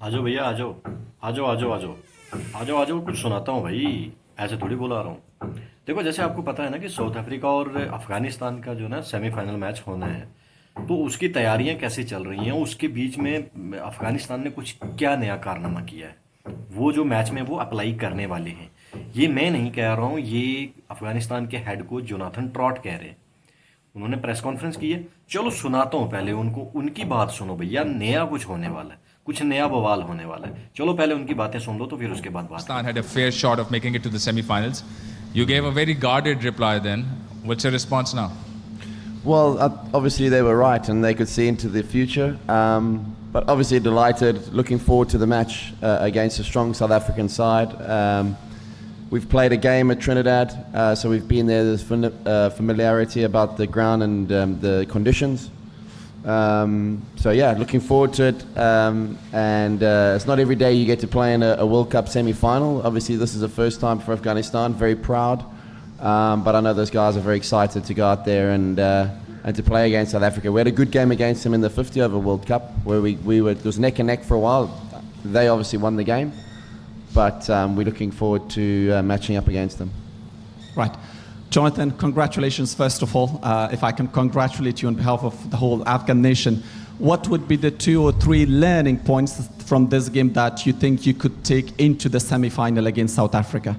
आ जाओ भैया, आ जाओ। आ जाओ, आ जाओ, आ जाओ। आ जाओ, आ जाओ, कुछ सुनाता हूँ भाई। ऐसे थोड़ी बोला रहा हूँ। देखो, जैसे आपको पता है ना कि साउथ अफ्रीका और अफगानिस्तान का जो है ना सेमीफाइनल मैच होना है। तो उसकी तैयारियां कैसे चल रही हैं, उसके बीच में अफगानिस्तान ने कुछ क्या नया कारनामा किया है, वो जो मैच में वो अप्लाई करने वाले हैं। ये मैं नहीं कह रहा हूँ, ये अफगानिस्तान के हेड कोच जोनाथन ट्रॉट कह रहे हैं। उन्होंने प्रेस कॉन्फ्रेंस की है। चलो सुनाता हूँ पहले उनको, उनकी बात सुनो भैया, नया कुछ होने वाला है। कुछ नया बवाल होने वाला है। चलो पहले उनकी बातें सुन लो, तो फिर उसके बाद बात Pakistan करते had a हैं। fair shot of making it to the semi-finals. You gave a very guarded reply then. What's your response now? Well, obviously they were right and they could see into the future. But obviously delighted, looking forward to the match against a strong South African side. We've played a game at Trinidad, so we've been there. There's familiarity about the ground and the conditions. So yeah, looking forward to it. And it's not every day you get to play in a World Cup semi-final. Obviously, this is the first time for Afghanistan. Very proud. But I know those guys are very excited to go out there and to play against South Africa. We had a good game against them in the 50 over World Cup, where we were, it was neck and neck for a while. They obviously won the game, but we're looking forward to matching up against them. Right. Jonathan, congratulations, first of all. If I can congratulate you on behalf of the whole Afghan nation, what would be the 2 or 3 learning points from this game that you think you could take into the semi-final against South Africa?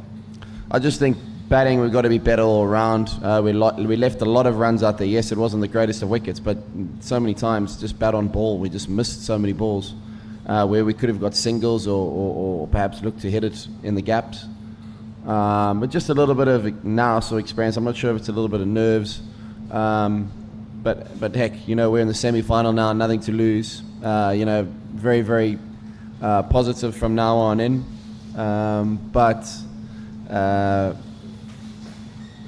I just think batting, we've got to be better all around. We left a lot of runs out there. Yes, it wasn't the greatest of wickets, but so many times just bat on ball. We just missed so many balls where we could have got singles or perhaps looked to hit it in the gaps. But just a little bit of nous or experience. I'm not sure if it's a little bit of nerves. But heck, you know, we're in the semi-final now, nothing to lose. You know, very, very positive from now on in. But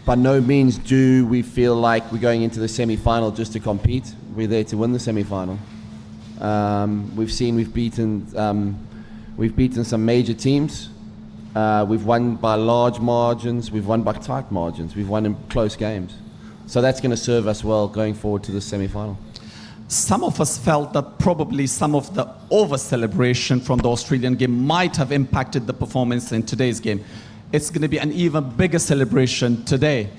by no means do we feel like we're going into the semi-final just to compete. We're there to win the semi-final. We've beaten some major teams. We've won by large margins. We've won by tight margins. We've won in close games. So that's going to serve us well going forward to the semi-final. Some of us felt that probably some of the over-celebration from the Australian game might have impacted the performance in today's game. It's going to be an even bigger celebration today.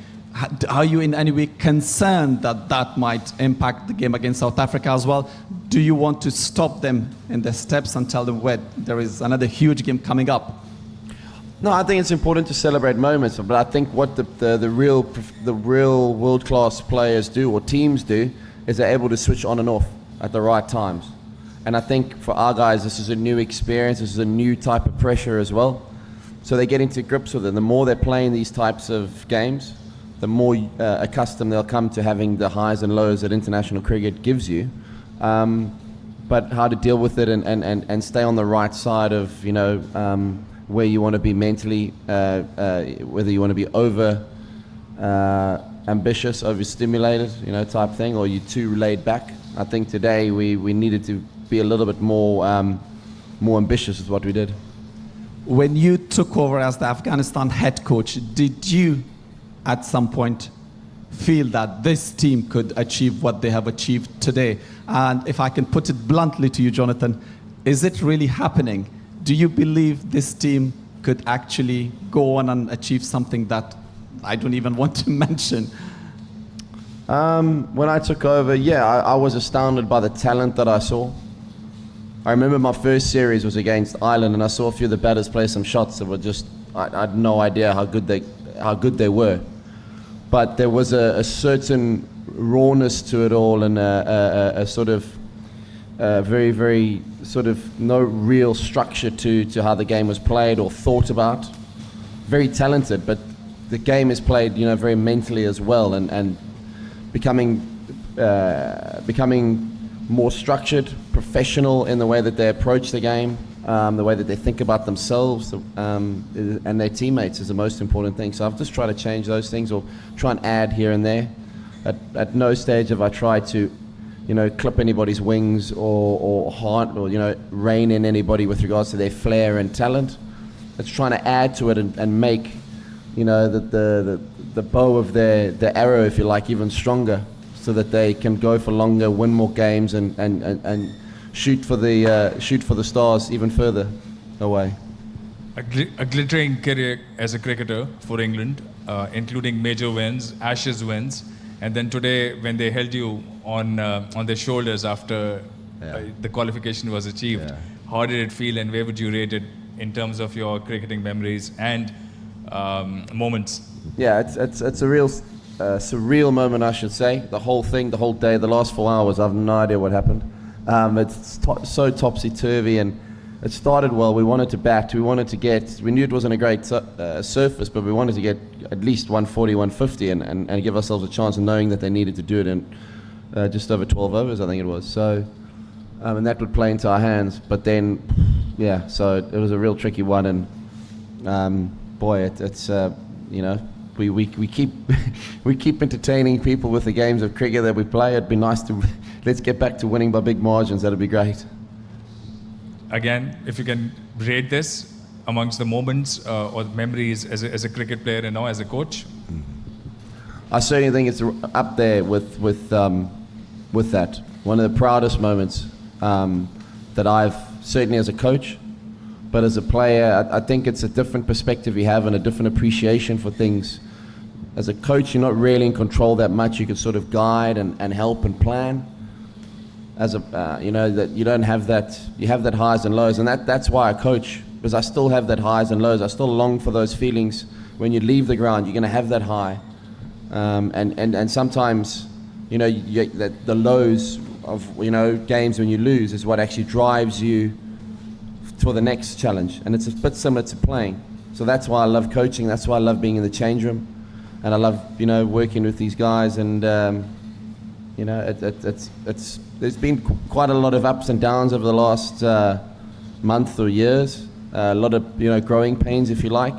Are you in any way concerned that that might impact the game against South Africa as well? Do you want to stop them in their steps and tell them, wait, there is another huge game coming up? No, I think it's important to celebrate moments, but I think what the real world-class players do or teams do is they're able to switch on and off at the right times. And I think for our guys, this is a new experience. This is a new type of pressure as well. So they get into grips with it. The more they're playing these types of games, the more accustomed they'll come to having the highs and lows that international cricket gives you. But how to deal with it and stay on the right side of, you know, where you want to be mentally, whether you want to be over ambitious, overstimulated, you know, type thing, or you're too laid back. I think today we needed to be a little bit more ambitious with what we did. When you took over as the Afghanistan head coach, did you at some point feel that this team could achieve what they have achieved today? And if I can put it bluntly to you, Jonathan, is it really happening? Do you believe this team could actually go on and achieve something that I don't even want to mention? When I took over, yeah, I was astounded by the talent that I saw. I remember my first series was against Ireland, and I saw a few of the batters play some shots that were just, I had no idea how good they were. But there was a certain rawness to it all, and a sort of very, very sort of no real structure to how the game was played or thought about. Very talented, but the game is played, you know, very mentally as well, and becoming more structured, professional in the way that they approach the game, the way that they think about themselves and their teammates is the most important thing. So I've just tried to change those things or try and add here and there. At no stage have I tried to, you know, clip anybody's wings or heart or, you know, rein in anybody with regards to their flair and talent. It's trying to add to it and make, you know, the bow of the arrow, if you like, even stronger, so that they can go for longer, win more games, and shoot for the stars even further away. A glittering career as a cricketer for England, including major wins, Ashes wins, and then today when they held you on their shoulders after the qualification was achieved, how did it feel, and where would you rate it in terms of your cricketing memories and moments? Yeah, it's a real surreal moment, I should say. The whole thing, the whole day, the last 4 hours, I have no idea what happened. It's so topsy-turvy, and it started well. We wanted to bat. We knew it wasn't a great surface, but we wanted to get at least 140, 150 and give ourselves a chance, and knowing that they needed to do it in just over 12 overs, I think it was. So, and that would play into our hands. But then, yeah, so it was a real tricky one, and boy, it's you know, we keep we keep entertaining people with the games of cricket that we play. It'd be nice to let's get back to winning by big margins. That'd be great. Again, if you can rate this amongst the moments or memories as a cricket player and now as a coach. I certainly think it's up there with that. One of the proudest moments that I've, certainly as a coach, but as a player, I think it's a different perspective you have and a different appreciation for things. As a coach, you're not really in control that much. You can sort of guide and help and plan. As a, you know, that you don't have that, you have that highs and lows, and that's why I coach, because I still have that highs and lows. I still long for those feelings. When you leave the ground, you're going to have that high, and sometimes, you know, the lows of, you know, games when you lose is what actually drives you for the next challenge, and it's a bit similar to playing. So that's why I love coaching. That's why I love being in the change room, and I love, you know, working with these guys, and you know, it's there's been quite a lot of ups and downs over the last month or years, a lot of, you know, growing pains, if you like.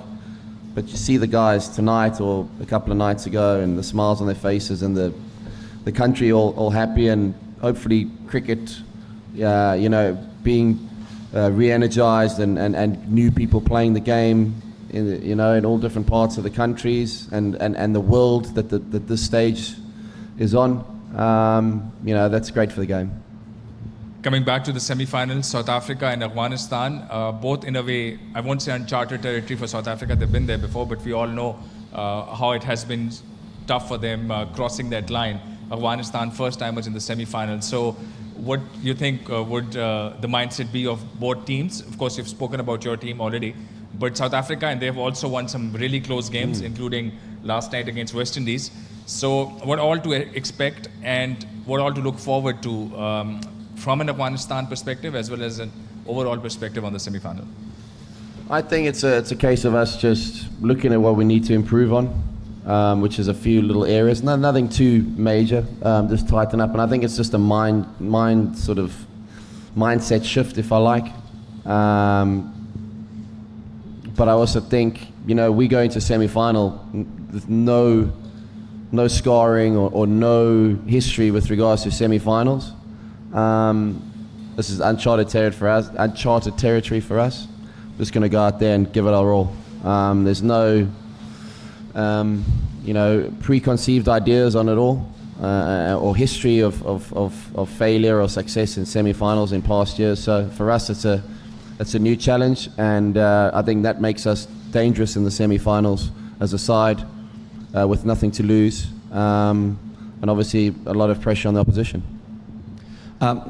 But you see the guys tonight or a couple of nights ago, and the smiles on their faces, and the country all happy, and hopefully cricket, you know, being re-energized, and new people playing the game, you know, in all different parts of the countries and the world that this stage is on. You know, that's great for the game. Coming back to the semi-finals, South Africa and Afghanistan, both in a way, I won't say uncharted territory for South Africa. They've been there before, but we all know how it has been tough for them crossing that line. Afghanistan, first timers in the semi-finals. So what do you think would the mindset be of both teams? Of course, you've spoken about your team already, but South Africa, and they've also won some really close games, including last night against West Indies. So what all to expect and what all to look forward to from an Afghanistan perspective as well as an overall perspective on the semi-final? I think it's a case of us just looking at what we need to improve on, which is a few little areas. Nothing too major, just tighten up. And I think it's just a mind sort of mindset shift, if I like. But I also think, you know, we go into semi-final with no scarring or no history with regards to semi-finals. This is uncharted territory for us. Just going to go out there and give it our all. There's no, you know, preconceived ideas on it all, or history of failure or success in semi-finals in past years. So for us, it's a new challenge, and I think that makes us dangerous in the semi-finals as a side, with nothing to lose, and obviously a lot of pressure on the opposition.